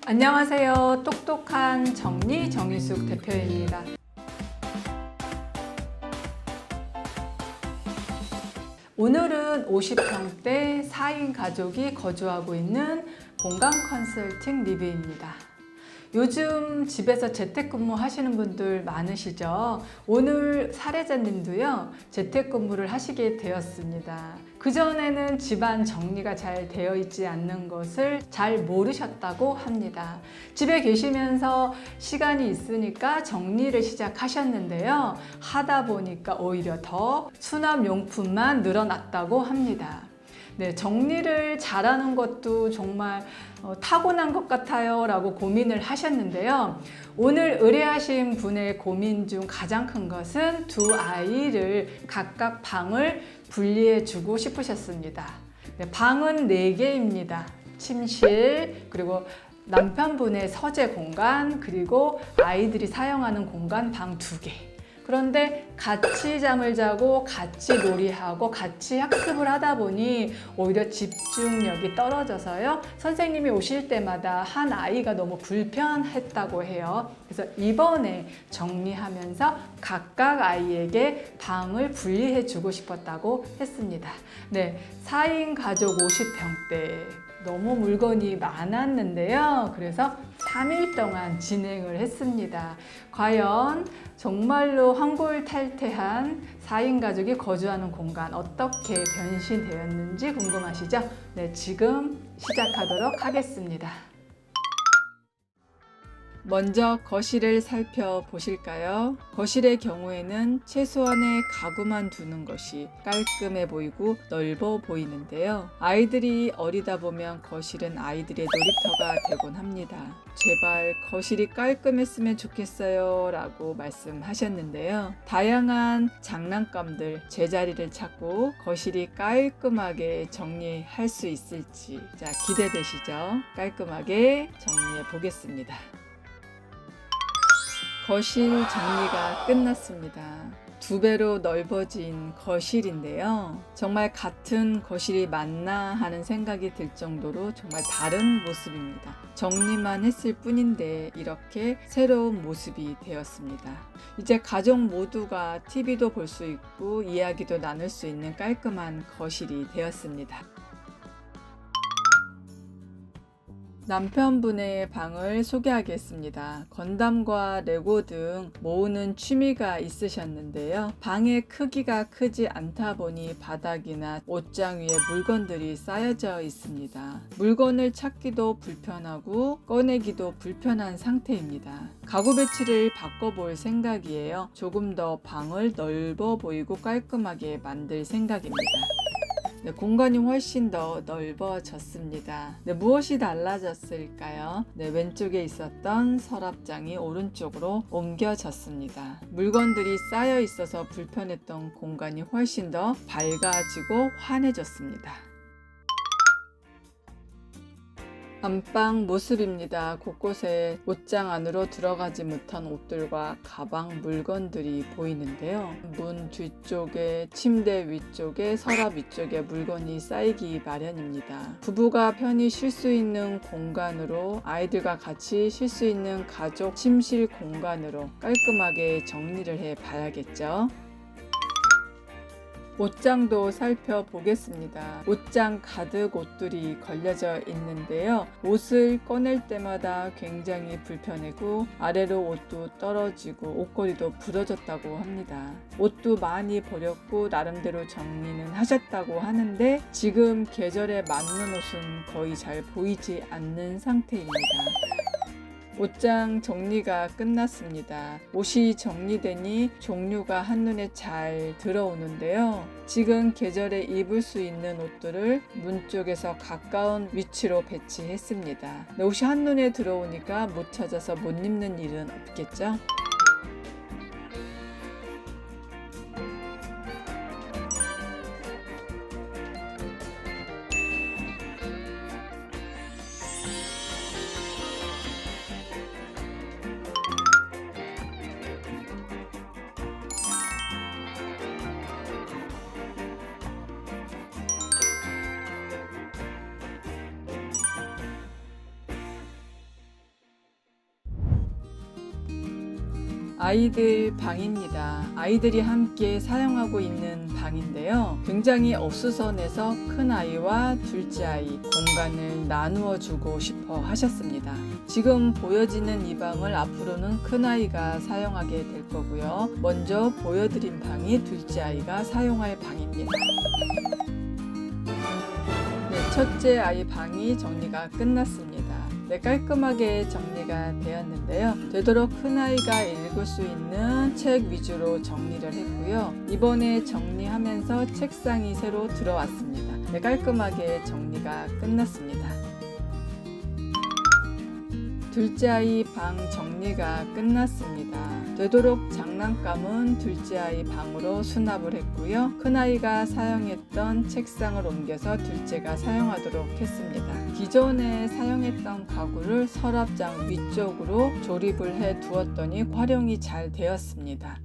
안녕하세요. 똑똑한 정리 정희숙 대표입니다. 오늘은 50평대 4인 가족이 거주하고 있는 공간 컨설팅 리뷰입니다. 요즘 집에서 재택근무 하시는 분들 많으시죠? 오늘 사례자님도요, 재택근무를 하시게 되었습니다. 그전에는 집안 정리가 잘 되어 있지 않는 것을 잘 모르셨다고 합니다. 집에 계시면서 시간이 있으니까 정리를 시작하셨는데요. 하다 보니까 오히려 더 수납용품만 늘어났다고 합니다. 네, 정리를 잘하는 것도 정말 타고난 것 같아요 라고 고민을 하셨는데요. 오늘 의뢰하신 분의 고민 중 가장 큰 것은 두 아이를 각각 방을 분리해 주고 싶으셨습니다. 네, 방은 4개입니다. 침실, 그리고 남편분의 서재 공간, 그리고 아이들이 사용하는 공간 방 2개. 그런데 같이 잠을 자고 같이 놀이하고 같이 학습을 하다 보니 오히려 집중력이 떨어져서요. 선생님이 오실 때마다 한 아이가 너무 불편했다고 해요. 그래서 이번에 정리하면서 각각 아이에게 방을 분리해 주고 싶었다고 했습니다. 네, 4인 가족 50평대. 너무 물건이 많았는데요. 그래서 3일 동안 진행을 했습니다. 과연 정말로 환골탈태한 4인 가족이 거주하는 공간 어떻게 변신되었는지 궁금하시죠? 네, 지금 시작하도록 하겠습니다. 먼저 거실을 살펴보실까요? 거실의 경우에는 최소한의 가구만 두는 것이 깔끔해 보이고 넓어 보이는데요. 아이들이 어리다 보면 거실은 아이들의 놀이터가 되곤 합니다. 제발 거실이 깔끔했으면 좋겠어요 라고 말씀하셨는데요. 다양한 장난감들 제자리를 찾고 거실이 깔끔하게 정리할 수 있을지 기대되시죠? 깔끔하게 정리해 보겠습니다. 거실 정리가 끝났습니다. 2배로 넓어진 거실인데요. 정말 같은 거실이 맞나 하는 생각이 들 정도로 정말 다른 모습입니다. 정리만 했을 뿐인데 이렇게 새로운 모습이 되었습니다. 이제 가족 모두가 TV도 볼 수 있고 이야기도 나눌 수 있는 깔끔한 거실이 되었습니다. 남편분의 방을 소개하겠습니다. 건담과 레고 등 모으는 취미가 있으셨는데요. 방의 크기가 크지 않다 보니 바닥이나 옷장 위에 물건들이 쌓여져 있습니다. 물건을 찾기도 불편하고 꺼내기도 불편한 상태입니다. 가구 배치를 바꿔볼 생각이에요. 조금 더 방을 넓어 보이고 깔끔하게 만들 생각입니다. 네, 공간이 훨씬 더 넓어졌습니다. 네, 무엇이 달라졌을까요? 네, 왼쪽에 있었던 서랍장이 오른쪽으로 옮겨졌습니다. 물건들이 쌓여 있어서 불편했던 공간이 훨씬 더 밝아지고 환해졌습니다. 안방 모습입니다. 곳곳에 옷장 안으로 들어가지 못한 옷들과 가방, 물건들이 보이는데요. 문 뒤쪽에, 침대 위쪽에, 서랍 위쪽에 물건이 쌓이기 마련입니다. 부부가 편히 쉴 수 있는 공간으로, 아이들과 같이 쉴 수 있는 가족 침실 공간으로 깔끔하게 정리를 해 봐야겠죠. 옷장도 살펴보겠습니다. 옷장 가득 옷들이 걸려져 있는데요. 옷을 꺼낼 때마다 굉장히 불편하고 아래로 옷도 떨어지고 옷걸이도 부러졌다고 합니다. 옷도 많이 버렸고 나름대로 정리는 하셨다고 하는데 지금 계절에 맞는 옷은 거의 잘 보이지 않는 상태입니다. 옷장 정리가 끝났습니다. 옷이 정리되니 종류가 한눈에 잘 들어오는데요. 지금 계절에 입을 수 있는 옷들을 문 쪽에서 가까운 위치로 배치했습니다. 옷이 한눈에 들어오니까 못 찾아서 못 입는 일은 없겠죠? 아이들 방입니다. 아이들이 함께 사용하고 있는 방인데요. 굉장히 어수선해서 큰 아이와 둘째 아이 공간을 나누어 주고 싶어 하셨습니다. 지금 보여지는 이 방을 앞으로는 큰 아이가 사용하게 될 거고요. 먼저 보여드린 방이 둘째 아이가 사용할 방입니다. 네, 첫째 아이 방이 정리가 끝났습니다. 네, 깔끔하게 정리가 되었는데요. 되도록 큰아이가 읽을 수 있는 책 위주로 정리를 했고요. 이번에 정리하면서 책상이 새로 들어왔습니다. 네, 깔끔하게 정리가 끝났습니다. 둘째 아이 방 정리가 끝났습니다. 되도록 장난감은 둘째 아이 방으로 수납을 했고요. 큰아이가 사용했던 책상을 옮겨서 둘째가 사용하도록 했습니다. 기존에 사용했던 가구를 서랍장 위쪽으로 조립을 해 두었더니 활용이 잘 되었습니다.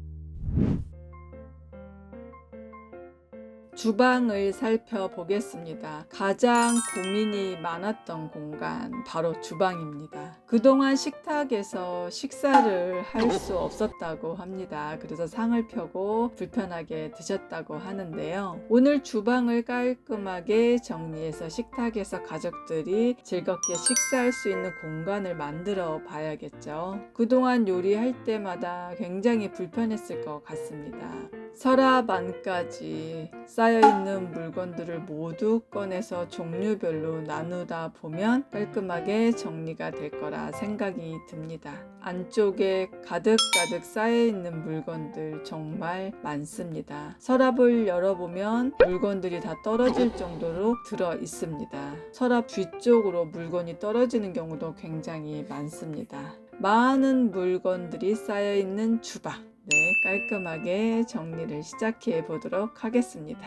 주방을 살펴보겠습니다. 가장 고민이 많았던 공간 바로 주방입니다. 그동안 식탁에서 식사를 할 수 없었다고 합니다. 그래서 상을 펴고 불편하게 드셨다고 하는데요. 오늘 주방을 깔끔하게 정리해서 식탁에서 가족들이 즐겁게 식사할 수 있는 공간을 만들어 봐야겠죠. 그동안 요리할 때마다 굉장히 불편했을 것 같습니다. 서랍 안까지 쌓여있는 물건들을 모두 꺼내서 종류별로 나누다 보면 깔끔하게 정리가 될 거라 생각이 듭니다. 안쪽에 가득가득 쌓여있는 물건들 정말 많습니다. 서랍을 열어보면 물건들이 다 떨어질 정도로 들어 있습니다. 서랍 뒤쪽으로 물건이 떨어지는 경우도 굉장히 많습니다. 많은 물건들이 쌓여있는 주방. 네, 깔끔하게 정리를 시작해 보도록 하겠습니다.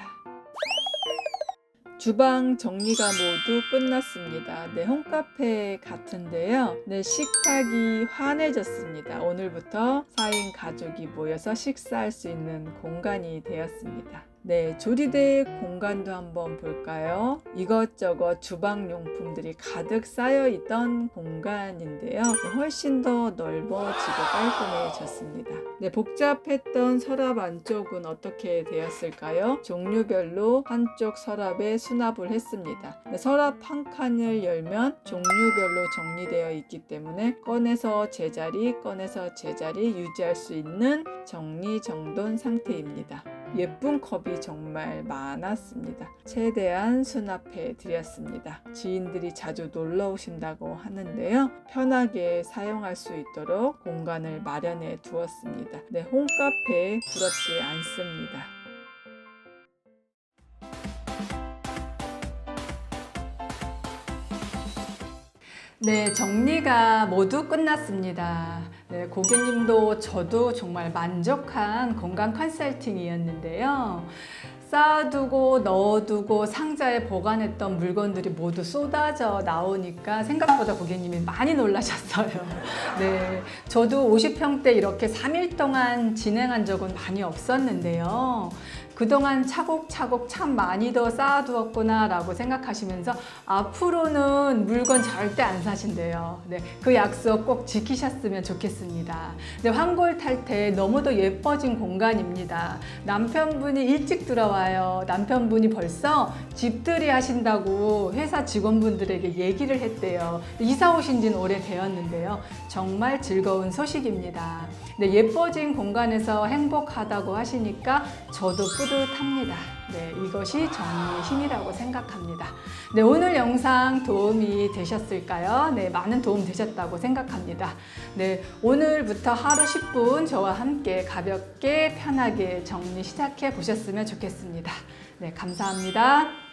주방 정리가 모두 끝났습니다. 네, 홈카페 같은데요. 네, 식탁이 환해졌습니다. 오늘부터 4인 가족이 모여서 식사할 수 있는 공간이 되었습니다. 네, 조리대 공간도 한번 볼까요? 이것저것 주방용품들이 가득 쌓여있던 공간인데요. 훨씬 더 넓어지고 깔끔해졌습니다. 네, 복잡했던 서랍 안쪽은 어떻게 되었을까요? 종류별로 한쪽 서랍에 수납을 했습니다. 네, 서랍 한 칸을 열면 종류별로 정리되어 있기 때문에 꺼내서 제자리 유지할 수 있는 정리정돈 상태입니다. 예쁜 컵이 정말 많았습니다. 최대한 수납해 드렸습니다. 지인들이 자주 놀러 오신다고 하는데요. 편하게 사용할 수 있도록 공간을 마련해 두었습니다. 네, 홈카페에 부럽지 않습니다. 네, 정리가 모두 끝났습니다. 네, 고객님도 저도 정말 만족한 공간 컨설팅이었는데요. 쌓아두고 넣어두고 상자에 보관했던 물건들이 모두 쏟아져 나오니까 생각보다 고객님이 많이 놀라셨어요. 네, 저도 50평대 이렇게 3일 동안 진행한 적은 많이 없었는데요. 그동안 차곡차곡 참 많이 더 쌓아두었구나 라고 생각하시면서 앞으로는 물건 절대 안 사신대요. 네, 그 약속 꼭 지키셨으면 좋겠습니다. 네, 환골탈태 너무도 예뻐진 공간입니다. 남편분이 일찍 들어와요. 남편분이 벌써 집들이 하신다고 회사 직원분들에게 얘기를 했대요. 이사 오신 지는 오래되었는데요. 정말 즐거운 소식입니다. 네, 예뻐진 공간에서 행복하다고 하시니까 저도 뿌듯합니다. 네, 이것이 정리의 힘이라고 생각합니다. 네, 오늘 영상 도움이 되셨을까요? 네, 많은 도움 되셨다고 생각합니다. 네, 오늘부터 하루 10분 저와 함께 가볍게 편하게 정리 시작해 보셨으면 좋겠습니다. 네, 감사합니다.